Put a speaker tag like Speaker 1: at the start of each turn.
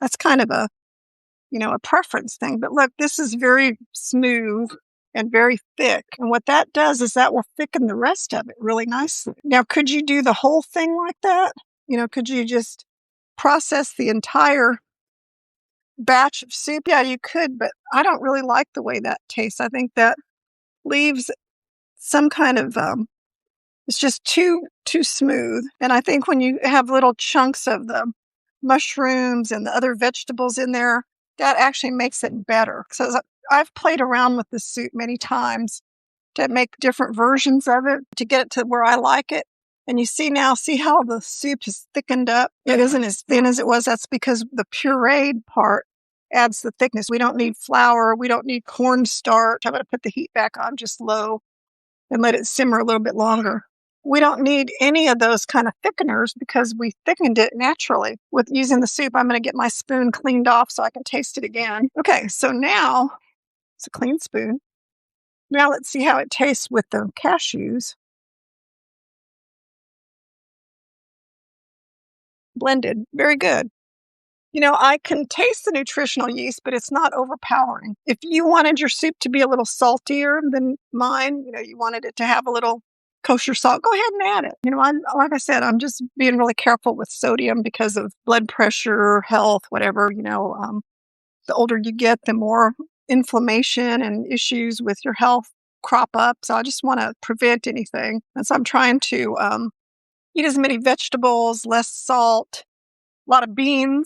Speaker 1: That's kind of a preference thing. But look, this is very smooth and very thick. And what that does is that will thicken the rest of it really nicely. Now, could you do the whole thing like that? Could you just process the entire batch of soup? Yeah, you could, but I don't really like the way that tastes. I think that leaves some kind of it's just too smooth. And I think when you have little chunks of the mushrooms and the other vegetables in there, that actually makes it better. So I've played around with the soup many times to make different versions of it to get it to where I like it. And you see how the soup is thickened up? It isn't as thin as it was. That's because the pureed part adds the thickness. We don't need flour. We don't need cornstarch. I'm going to put the heat back on just low and let it simmer a little bit longer. We don't need any of those kind of thickeners because we thickened it naturally with using the soup. I'm going to get my spoon cleaned off so I can taste it again. Okay, so now it's a clean spoon. Now let's see how it tastes with the cashews. Blended. Very good. I can taste the nutritional yeast, but it's not overpowering. If you wanted your soup to be a little saltier than mine, you wanted it to have a little kosher salt, go ahead and add it. Like I said, I'm just being really careful with sodium because of blood pressure, health, whatever. The older you get, the more inflammation and issues with your health crop up. So I just want to prevent anything. And so I'm trying to eat as many vegetables, less salt, a lot of beans.